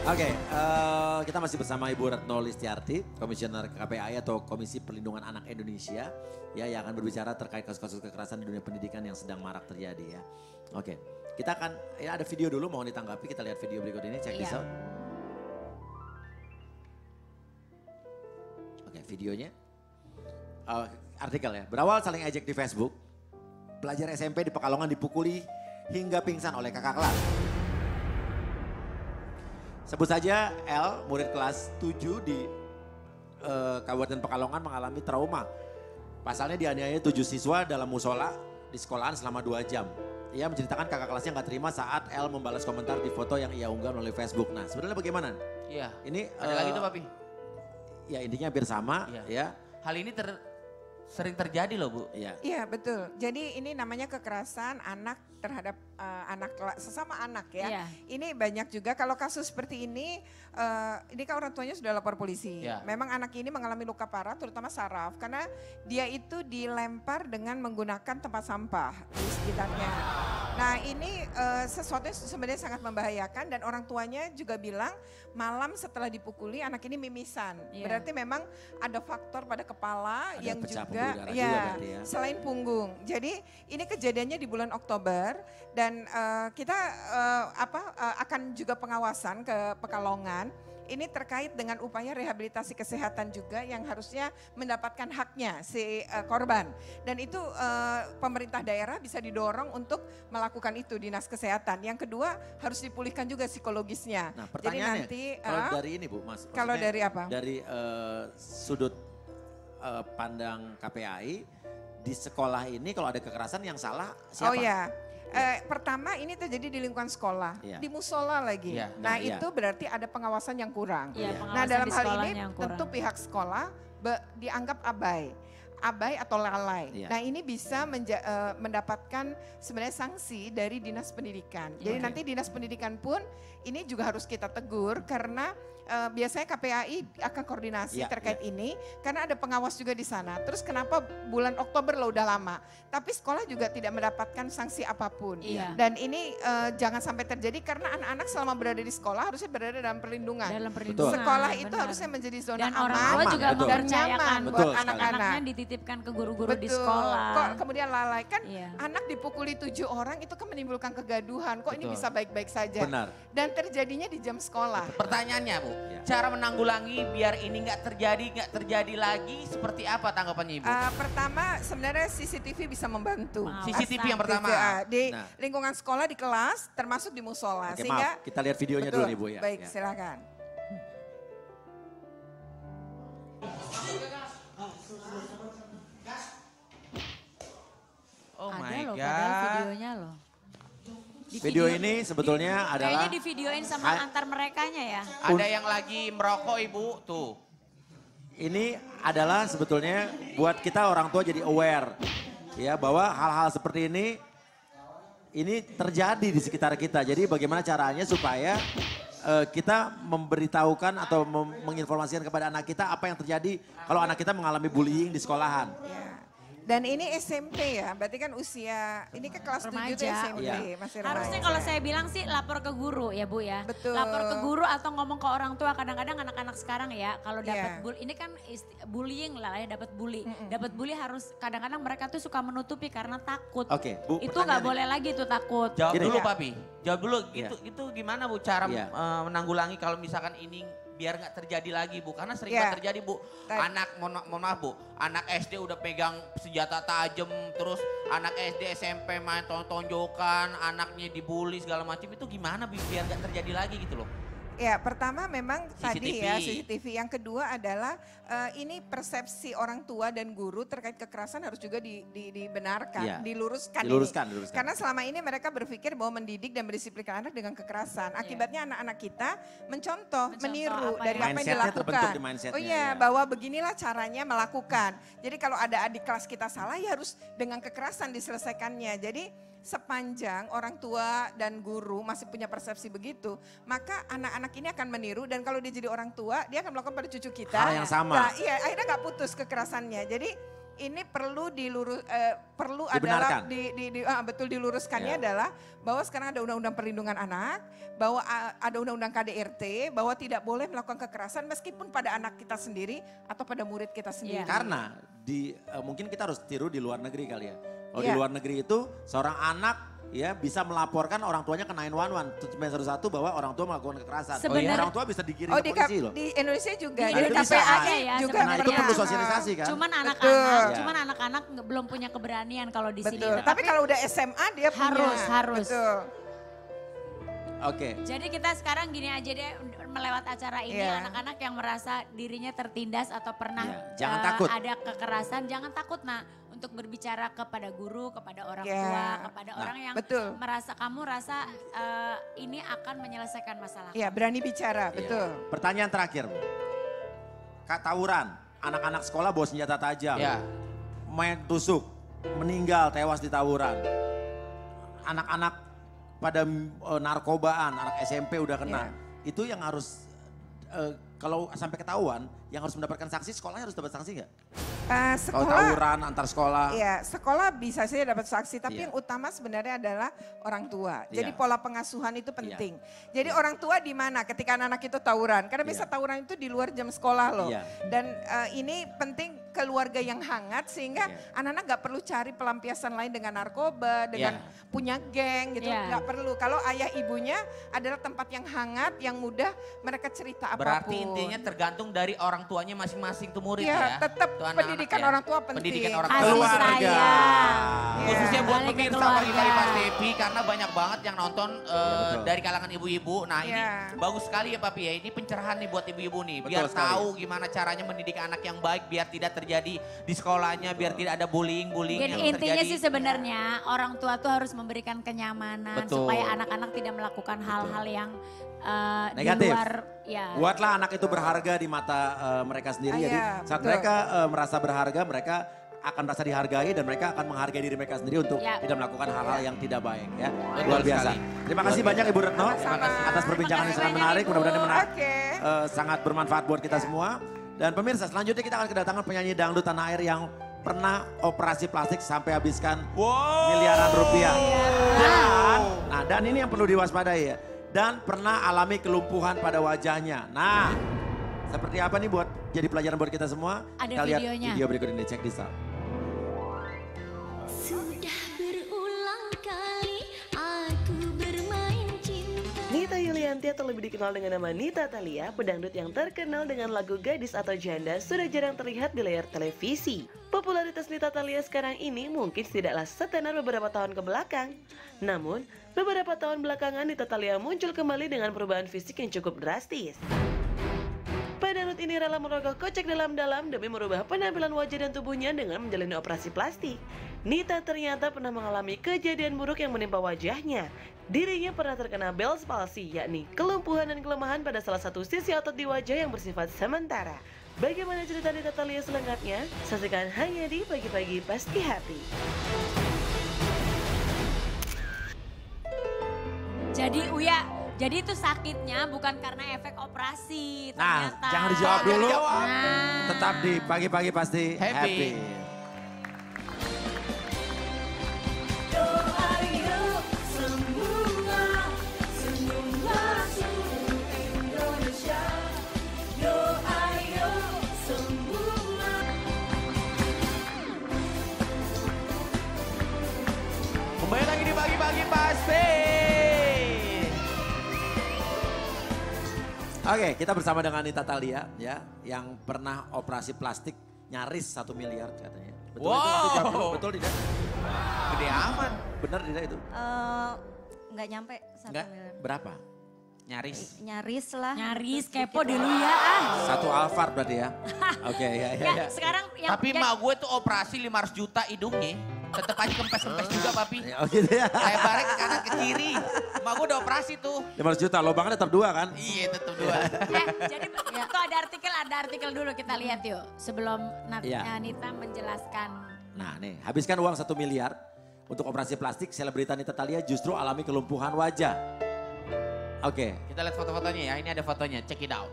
Oke, kita masih bersama Ibu Retno Listiarti, Komisioner KPAI atau Komisi Perlindungan Anak Indonesia, ya, yang akan berbicara terkait kasus-kasus kekerasan di dunia pendidikan yang sedang marak terjadi, ya. Oke, kita akan, ya ada video dulu, mohon ditanggapi, kita lihat video berikut ini, check this out. Oke, videonya, artikel ya, berawal saling ejek di Facebook, pelajar SMP di Pekalongan dipukuli hingga pingsan oleh kakak kelas. Sebut saja L, murid kelas 7 di Kabupaten Pekalongan mengalami trauma. Pasalnya dianiaya 7 siswa dalam musola di sekolahan selama 2 jam. Ia menceritakan kakak kelasnya nggak terima saat L membalas komentar di foto yang ia unggah oleh Facebook. Nah, sebenarnya bagaimana? Iya. Ini ada lagi tuh Papi. Ya intinya hampir sama, ya. Hal ini sering terjadi loh Bu. Iya betul. Jadi ini namanya kekerasan anak terhadap sesama anak ya. Iya. Ini banyak juga kalau kasus seperti ini kan orang tuanya sudah lapor polisi. Iya. Memang anak ini mengalami luka parah terutama saraf karena dia itu dilempar dengan menggunakan tempat sampah di sekitarnya. Nah ini sesuatu yang sebenarnya sangat membahayakan dan orang tuanya juga bilang malam setelah dipukuli anak ini mimisan. Iya. Berarti memang ada faktor pada kepala Ada yang pecah juga pembuluh darah juga berarti ya. selain punggung. Jadi ini kejadiannya di bulan Oktober dan kita akan juga pengawasan ke Pekalongan. Ini terkait dengan upaya rehabilitasi kesehatan juga yang harusnya mendapatkan haknya si korban. Dan itu pemerintah daerah bisa didorong untuk melakukan itu dinas kesehatan. Yang kedua harus dipulihkan juga psikologisnya. Nah Jadi pertanyaannya, nanti kalau dari ini Bu, Mas. kalau maksudnya dari apa? Dari sudut pandang KPAI, di sekolah ini kalau ada kekerasan yang salah siapa? Oh ya. Pertama ini terjadi di lingkungan sekolah, Iya. di musola lagi. Iya. Nah Nah, iya. itu berarti ada pengawasan yang kurang. Iya, Iya. pengawasan Nah dalam di hal sekolahnya ini yang kurang. tentu pihak sekolah dianggap abai atau lalai. Iya. Nah ini bisa mendapatkan sebenarnya sanksi dari dinas pendidikan. Jadi Oke. nanti dinas pendidikan pun ini juga harus kita tegur karena biasanya KPAI akan koordinasi Iya, terkait ini karena ada pengawas juga di sana. Terus kenapa bulan Oktober lo udah lama, tapi sekolah juga tidak mendapatkan sanksi apapun. Iya. Dan ini jangan sampai terjadi karena anak-anak selama berada di sekolah harusnya berada dalam perlindungan. Dalam perlindungan. Sekolah itu benar. harusnya menjadi zona Dan orang aman tua juga betul. dan mempercayakan nyaman Betul buat sekali. anak-anak. anaknya dititipkan ke guru-guru di sekolah. Kok kemudian lalai kan Iya. anak dipukuli 7 orang itu kan menimbulkan kegaduhan. Kok ini Betul. bisa baik-baik saja? Benar. Dan terjadinya di jam sekolah. Pertanyaannya Bu, Ya. cara menanggulangi biar ini nggak terjadi lagi seperti apa tanggapannya Ibu? Pertama sebenarnya CCTV bisa membantu. Maaf. CCTV yang pertama. Di Nah. lingkungan sekolah, di kelas, termasuk di musola. Oke, Sehingga maaf, kita lihat videonya betul, dulu nih Bu ya. Baik, Ya. silakan. Oh Ada my loh padahal God. videonya loh. Di Video ini sebetulnya adalah Kayaknya di videoin sama antar merekanya ya. Ada yang lagi merokok Ibu, tuh. ini adalah sebetulnya buat kita orang tua jadi aware ya bahwa hal-hal seperti ini terjadi di sekitar kita. Jadi bagaimana caranya supaya kita memberitahukan atau menginformasikan kepada anak kita apa yang terjadi kalau anak kita mengalami bullying di sekolahan. Ya. Dan ini SMP ya, berarti kan usia, ini ke kelas 7 itu Remaja. SMP, Iya. masih Harusnya remaja. kalau saya bilang sih lapor ke guru ya Bu ya. Betul. Lapor ke guru atau ngomong ke orang tua. Kadang-kadang anak-anak sekarang ya kalau Iya. dapat ini kan bullying lah ya, dapat bully. Dapat bully harus kadang-kadang mereka tuh suka menutupi karena takut. Oke, Bu, Itu nggak pertanyaannya. boleh lagi tuh takut. Jawab Gini. dulu Iya. Papi, jawab dulu. Iya. Itu gimana Bu cara Iya. menanggulangi kalau misalkan ini biar nggak terjadi lagi Bu? Karena sering Iya. banget terjadi Bu. Tadi- Anak, mohon maaf Bu, anak SD udah pegang senjata tajam, terus anak SD SMP main tonjokan, anaknya dibully segala macam, itu gimana biar nggak terjadi lagi gitu loh? Ya pertama memang tadi ya CCTV. CCTV. Yang kedua adalah ini persepsi orang tua dan guru terkait kekerasan harus juga dibenarkan, Iya. diluruskan. Diluruskan, ini. diluruskan. Karena selama ini mereka berpikir bahwa mendidik dan mendisiplinkan anak dengan kekerasan. Akibatnya anak-anak kita mencontoh, meniru apa dari yang- apa yang Mindsetnya terbentuk dilakukan. di mindsetnya, Oh iya, ya. bahwa beginilah caranya melakukan. Jadi kalau ada adik kelas kita salah ya harus dengan kekerasan diselesaikannya. Jadi sepanjang orang tua dan guru masih punya persepsi begitu, maka anak-anak ini akan meniru dan kalau dia jadi orang tua, dia akan melakukan pada cucu kita. Hal yang sama. Nah, iya, akhirnya nggak putus kekerasannya. Jadi ini perlu Dibenarkan. adalah betul diluruskannya Ya. adalah bahwa sekarang ada undang-undang perlindungan anak, bahwa ada undang-undang KDRT, bahwa tidak boleh melakukan kekerasan meskipun pada anak kita sendiri atau pada murid kita sendiri. Karena mungkin kita harus tiru di luar negeri kali ya. Kalau di Iya. luar negeri itu seorang anak ya bisa melaporkan orang tuanya ke 911 911 bahwa orang tua melakukan kekerasan. Sebenarnya- Orang tua bisa digiring Oh ke di, polisi loh. di Indonesia juga, Di jadi Indonesia KPA ada ya, juga Nah itu sebenarnya. perlu sosialisasi kan. Cuman Betul. anak-anak, Ya. cuman anak-anak belum punya keberanian kalau di sini. Betul. Tapi kalau udah SMA dia punya. Harus. Betul. Oke. Jadi kita sekarang gini aja deh melewat acara ini Iya. anak-anak yang merasa dirinya tertindas atau pernah Iya, jangan takut. ada kekerasan, jangan takut untuk berbicara kepada guru, kepada orang Iya. tua, kepada orang yang betul. kamu rasa ini akan menyelesaikan masalah. Iya berani bicara, Iya. betul. Pertanyaan terakhir. Kak tawuran, anak-anak sekolah bawa senjata tajam. Ya. Main tusuk, meninggal tewas di tawuran. Anak-anak pada narkobaan, anak SMP udah kena. Iya. Itu yang harus kalau sampai ketahuan, yang harus mendapatkan sanksi sekolahnya harus dapat sanksi nggak? Kalau Sekolah, tawuran antar sekolah. ya sekolah bisa saja dapat sanksi, tapi Iya. yang utama sebenarnya adalah orang tua. Jadi Iya. pola pengasuhan itu penting. Jadi orang tua di mana ketika anak itu tawuran? Karena Iya. bisa tawuran itu di luar jam sekolah loh. Iya. Dan ini penting keluarga yang hangat sehingga Iya. anak-anak nggak perlu cari pelampiasan lain dengan narkoba, dengan Iya. punya geng gitu. Iya. Nggak perlu. Kalau ayah ibunya adalah tempat yang hangat, yang mudah mereka cerita apapun. Berarti intinya tergantung dari orang tuanya masing-masing tuh murid Iya, ya. tetap Tuh anak-anak pendidikan ya. orang tua penting. Pendidikan orang Kasih tua. Keluarga. sayang. Iya. Khususnya buat Balik ke pemirsa keluarga. pagi-pagi Pas Tepi karena banyak banget yang nonton betul. dari kalangan ibu-ibu. Nah ini Iya. bagus sekali ya Papi ya. Ini pencerahan nih buat ibu-ibu nih. Betul Biar sekali. tahu gimana caranya mendidik anak yang baik. Biar tidak terjadi di sekolahnya. Biar tidak ada bullying-bullying Dan yang intinya terjadi. sih sebenarnya orang tua tuh harus memberikan kenyamanan Betul. supaya anak-anak tidak melakukan hal-hal yang Negatif. di luar ya. Buatlah anak itu berharga di mata mereka sendiri. Jadi Iya, saat betul. mereka merasa berharga, mereka akan merasa dihargai dan mereka akan menghargai diri mereka sendiri untuk Ya. tidak melakukan hal-hal yang tidak baik ya. Betul Luar biasa. sekali. Terima kasih banyak Ibu Retno Terima kasih. atas perbincangan yang Terima sangat kasih menarik. banyak, Mudah-mudahan ini Ibu. Oke. sangat bermanfaat buat kita semua. Dan pemirsa selanjutnya kita akan kedatangan penyanyi dangdut tanah air yang pernah operasi plastik sampai habiskan miliaran rupiah. Dan ini yang perlu diwaspadai ya. Dan pernah alami kelumpuhan pada wajahnya. Nah, seperti apa nih buat jadi pelajaran buat kita semua? Ada Kita lihat videonya. video berikut ini, cek this out. Sudah berulang kali aku bermain cinta. Nita Yulianti atau lebih dikenal dengan nama Nita Thalia, pedangdut yang terkenal dengan lagu Gadis atau Janda sudah jarang terlihat di layar televisi. Popularitas Nita Thalia sekarang ini mungkin tidaklah setenar beberapa tahun ke belakang. Namun, beberapa tahun belakangan Nita Thalia muncul kembali dengan perubahan fisik yang cukup drastis. Pedangdut ini rela merogoh kocek dalam-dalam demi merubah penampilan wajah dan tubuhnya dengan menjalani operasi plastik. Nita ternyata pernah mengalami kejadian buruk yang menimpa wajahnya. Dirinya pernah terkena Bell's palsy, yakni kelumpuhan dan kelemahan pada salah satu sisi otot di wajah yang bersifat sementara. Bagaimana cerita Nita Thalia selengkapnya? Saksikan hanya di Pagi-Pagi Pasti Happy. Jadi Uya, jadi itu sakitnya bukan karena efek operasi Nah, ternyata. jangan dijawab dulu. Nah. Tetap di pagi-pagi pasti Happy. happy. Kembali lagi di pagi-pagi pasti. Oke, kita bersama dengan Nita Thalia ya, yang pernah operasi plastik nyaris 1 miliar katanya. Betul Wow. itu? Jawab dulu. Betul tidak? Gede amat. Benar tidak itu? Nggak nyampe 1 Nggak. miliar. Berapa? Nyaris. Nyaris lah. Nyaris Sedikit kepo lah. dulu ya ah. 1 Alphard berarti ya? Oke, ya, ya, Ya, ya. sekarang yang Tapi mak gue tuh operasi 500 juta hidungnya. Tetep aja kempes-kempes juga Papi. Oh gitu ya. Lebarnya ke kanan ke kiri. Mak gue udah operasi tuh. 500 juta, lubangnya tetap 2 kan? Iya tetep dua. jadi itu ada artikel dulu kita lihat yuk sebelum Iya. Nita menjelaskan. Nah nih, habiskan uang 1 miliar untuk operasi plastik, selebritas Nita Thalia justru alami kelumpuhan wajah. Oke, Kita lihat foto-fotonya ya. Ini ada fotonya. Check it out.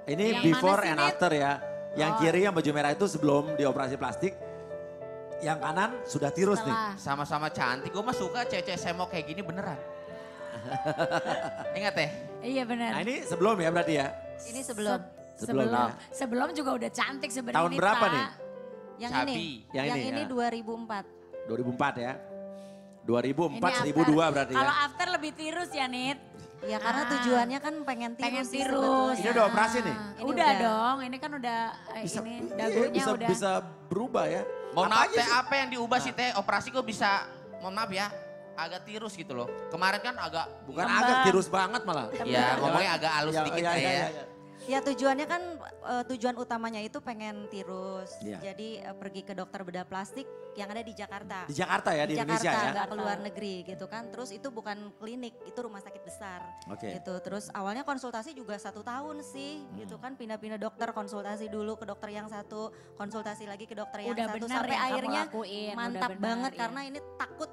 ini Yang before mana sih, and Nit? after ya. Yang kiri yang baju merah itu sebelum dioperasi plastik. Yang kanan sudah tirus nih. Setelah. Sama-sama cantik. Gue mah suka cewek-cewek semok kayak gini beneran. Ingat ya? Iya benar. Nah ini sebelum ya berarti ya. Ini sebelum. Sebelum Sebelum. ya. Sebelum juga udah cantik sebenarnya. Tahun berapa Nita. nih? Yang Cabi. ini. Yang Yang ini, ini ya. 2004. 2004 ya. 2004, Ini 1002 after. berarti Kalau ya. after lebih tirus ya Nit. Ya karena Ah. tujuannya kan pengen tirus. Pengen sih tirus. sebetulnya. Ini udah operasi nih? Ini Udah udah. dong, ini kan udah Bisa, ini iya, dagunya bisa, udah. bisa berubah ya. Mohon Apa maaf aja teh, sih? apa yang diubah sih teh? Operasi kok bisa, mohon maaf ya, agak tirus gitu loh. Kemarin kan agak, Bukan Kembang. agak tirus banget malah. ya ngomongnya agak halus Ya, dikit ya, lah ya, ya. ya, ya. Ya tujuannya kan tujuan utamanya itu pengen tirus. Iya. Jadi pergi ke dokter bedah plastik yang ada di Jakarta. Di Jakarta ya, di Indonesia Jakarta, ya. nggak ke luar negeri gitu kan. Terus itu bukan klinik, itu rumah sakit besar. Oke. Gitu. Terus awalnya konsultasi juga 1 tahun sih, gitu kan. Pindah-pindah dokter, konsultasi dulu ke dokter yang satu, konsultasi lagi ke dokter yang Udah satu. bener Sampai yang kamu akhirnya lakuin, udah mantap bener, banget iya. karena ini takut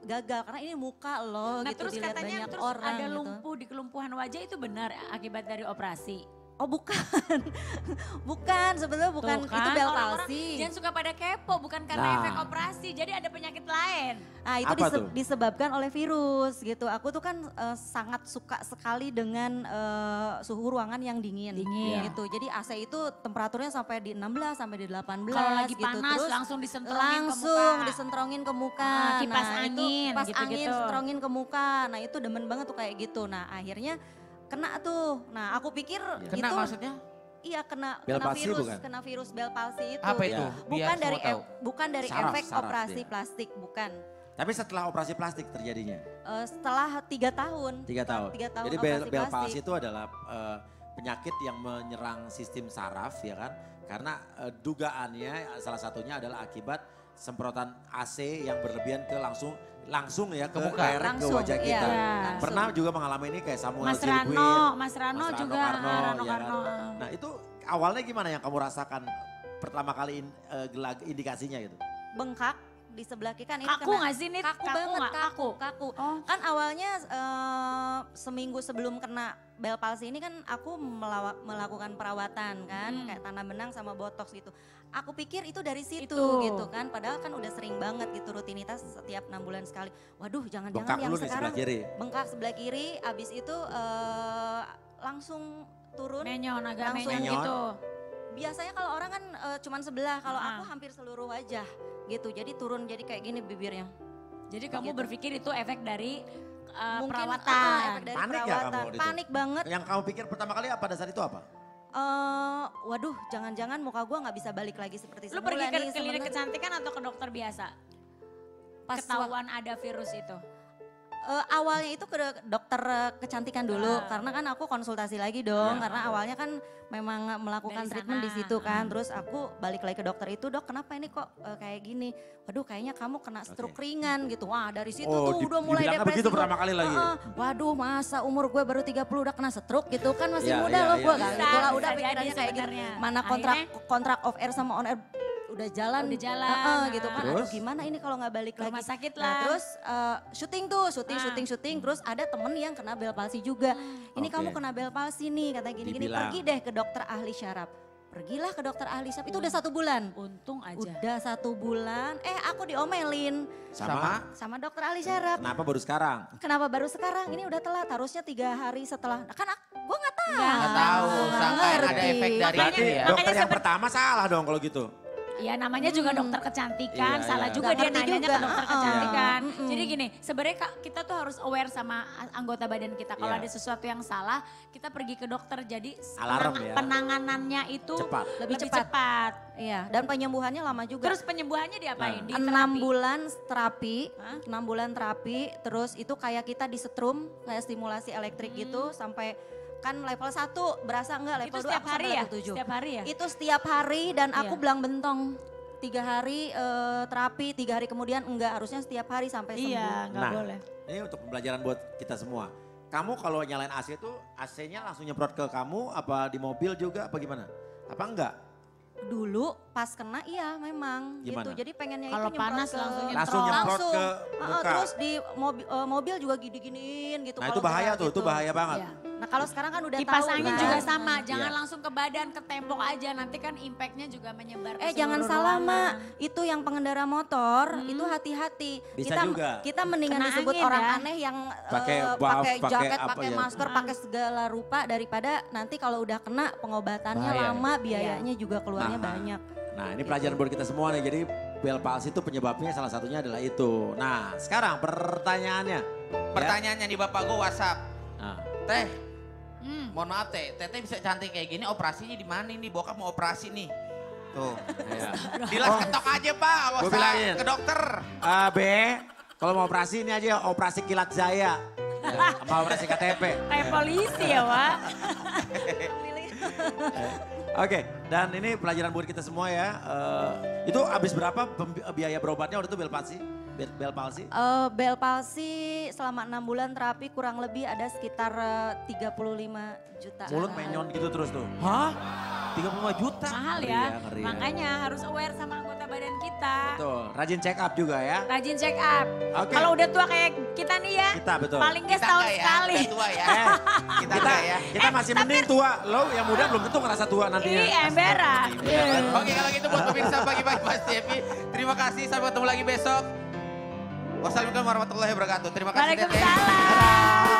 gagal karena ini muka loh Nah gitu terus dilihat katanya banyak terus orang ada gitu. lumpuh di kelumpuhan wajah itu benar akibat dari operasi. Oh bukan, bukan sebetulnya bukan Tuh kan, itu bel orang-orang palsi. Jangan suka pada kepo, bukan karena Nah. efek operasi. Jadi ada penyakit lain. Nah itu Apa tuh? disebabkan oleh virus gitu. Aku tuh kan sangat suka sekali dengan suhu ruangan yang dingin. Dingin. Gitu. Jadi AC itu temperaturnya sampai di 16 sampai di 18 Kalau lagi gitu. panas Terus langsung disentrongin langsung ke muka. disentrongin ke muka. Ah, kipas itu angin, kipas gitu-gitu. angin sentrongin ke muka. Nah itu demen banget tuh kayak gitu. Nah akhirnya kena tuh. Nah aku pikir Kena itu maksudnya? iya kena Bel kena palsi virus, bukan? kena virus bel palsi itu. Apa itu? Ya. Biar Bukan dari semua tahu. bukan dari Saraf, efek saraf operasi dia. plastik, bukan. Tapi setelah operasi plastik terjadinya. Setelah 3 tahun. 3 tahun. 3 tahun Jadi operasi bel palsi plastik. itu adalah penyakit yang menyerang sistem saraf ya kan. Karena dugaannya salah satunya adalah akibat semprotan AC yang berlebihan ke langsung ya ke muka. direct ke Langsung, wajah iya, kita. langsung. Pernah juga mengalami ini kayak Samuel Mas Gilguin, Mas Rano Mas juga, Karno, Rano ya kan? Karno. Nah itu awalnya gimana yang kamu rasakan pertama kali indikasinya gitu? Bengkak di sebelah kiri kan ini Kaku kena- nggak sih, Nit? Kaku, Kaku banget, nggak? kaku, kaku. Oh. Kan awalnya seminggu sebelum kena bel palsi ini kan aku melakukan perawatan kan, kayak tanam benang sama botox gitu. Aku pikir itu dari situ Itu. gitu kan, padahal kan udah sering banget gitu rutinitas setiap 6 bulan sekali. Waduh jangan-jangan Bengkak yang dulu nih sekarang sebelah kiri. bengkak sebelah kiri, abis itu langsung turun. Menyon, agak Langsung menyon menyon. gitu. Biasanya kalau orang kan cuman sebelah, kalau Ah. aku hampir seluruh wajah gitu. Jadi turun jadi kayak gini bibirnya. Jadi kamu Gitu. berpikir itu efek dari Mungkin perawatan. efek dari Panik ya perawatan. kamu waktu itu? Panik banget. Yang kamu pikir pertama kali pada saat itu apa? Waduh, jangan-jangan muka gua nggak bisa balik lagi seperti Lu semula pergi ke nih klinik sebenarnya. kecantikan atau ke dokter biasa? Pas Ketahuan ada virus itu. awalnya itu ke dokter kecantikan dulu Ah. karena kan aku konsultasi lagi dong Ya. karena awalnya kan memang melakukan Dari treatment di sana. situ kan. Terus aku balik lagi ke dokter itu, "Dok, kenapa ini kok kayak gini?" "Waduh, kayaknya kamu kena stroke ringan gitu." Wah, dari situ Oh, tuh udah mulai dibilangnya depresi. begitu gua. pertama kali lagi? Waduh, masa umur gue baru 30 udah kena stroke gitu kan masih Iya, muda iya, loh iya, gue iya. kan. Bisa, Itulah bisa udah jadi pikirannya kayak gitu. sebenarnya. Mana kontrak off air sama on air udah jalan, Udah jalan, gitu kan. Terus? Aduh, gimana ini kalau nggak balik Ke lagi? rumah sakit Nah, lah. terus syuting terus ada temen yang kena bel palsi juga. Ini Oke. kamu kena bel palsi nih, kata gini-gini. Dibilang. Pergi deh ke dokter ahli syaraf. Pergilah ke dokter ahli syaraf. Itu udah 1 bulan. Untung aja. Udah 1 bulan. aku diomelin sama dokter ahli syaraf. Kenapa baru sekarang? Kenapa baru sekarang? Ini udah telat, harusnya 3 hari setelah. Nah, kan gue nggak tahu. Nggak tahu, sangka ada ngerti. efek dari Berarti itu ya. dokter yang pertama salah dong kalau gitu. Ya namanya juga dokter kecantikan, Iya, salah iya. juga Nggak dia ngerti nanyanya juga, ke dokter kecantikan. Mm-mm. Jadi gini, sebenarnya kita tuh harus aware sama anggota badan kita. Kalau Iya. ada sesuatu yang salah, kita pergi ke dokter. Jadi Alarm ya. penanganannya itu Cepat. lebih Lebih cepat. Iya, dan penyembuhannya lama juga. Terus penyembuhannya diapain? Di 6 terapi? bulan terapi, Hah? 6 bulan terapi, terus itu kayak kita disetrum, kayak stimulasi elektrik gitu sampai kan level 1 berasa enggak, level Itu 2 setiap aku hari sampai ya? level 7. Setiap hari ya? Itu setiap hari dan aku Iya. belang bentong. 3 hari terapi, 3 hari kemudian enggak, harusnya setiap hari sampai sembuh. Iya, nggak Nah, boleh. ini untuk pembelajaran buat kita semua. Kamu kalau nyalain AC itu AC-nya langsung nyemprot ke kamu apa di mobil juga apa gimana? Apa enggak? Dulu pas kena iya memang Gimana? gitu. Jadi pengennya Kalau itu nyemprot panas ke- langsung Langsung nyemprot ke muka. Terus di mobil juga gini-giniin gitu. Nah kalau itu bahaya gerak tuh, itu gitu. bahaya banget. Iya. Nah kalau sekarang kan udah Kipas tahu angin kan. juga sama, jangan Iya. langsung ke badan, ke tembok aja. Nanti kan impactnya juga menyebar ke Jangan seluruh salah ruangan. Mak, itu yang pengendara motor itu hati-hati. Bisa kita, juga. Kita mendingan Kena disebut angin orang ya. aneh yang Pakai buff, pakai pakai jaket, apa pakai ya. masker, pakai segala rupa daripada nanti kalau udah kena pengobatannya Bahaya. lama, biayanya juga keluarnya Nah. banyak. Nah ini pelajaran buat kita semua nih, jadi bel palsi itu penyebabnya salah satunya adalah itu. Nah sekarang pertanyaannya. Pertanyaannya nih Bapak gue WhatsApp. Nah, Teh, mohon maaf Teteh bisa cantik kayak gini operasinya di mana nih? Bokap mau operasi nih. Tuh. ya. Dilas ketok aja Pak, nggak Gua usah bilangin. ke dokter. B, kalau mau operasi ini aja operasi kilat jaya. Ya, sama operasi KTP. Kayak polisi ya, Wak. Oke, dan ini pelajaran buat kita semua ya. Itu habis berapa biaya berobatnya waktu itu bel palsi? Bel palsi? Bel palsi selama 6 bulan terapi kurang lebih ada sekitar 35 juta. Mulut menyon gitu terus tuh. Hah? 35 juta? Mahal Ngeri ya. ya, ngeri ya. Makanya harus aware sama anggota badan kita. Betul, rajin check up juga ya. Rajin check up. Oke. Kalau udah tua kayak kita nih ya. Kita betul. Paling nggak Kita setahun nggak ya? sekali. Udah tua ya? Eh, Kita kita nggak ya? kita masih mending tua. Lo yang muda belum tentu ngerasa tua nantinya. Ih, emberan. Oke kalau gitu buat pemirsa pagi-pagi Mas Devi. Terima kasih, sampai ketemu lagi besok. Wassalamualaikum warahmatullahi wabarakatuh. Terima kasih Teteh. Waalaikumsalam.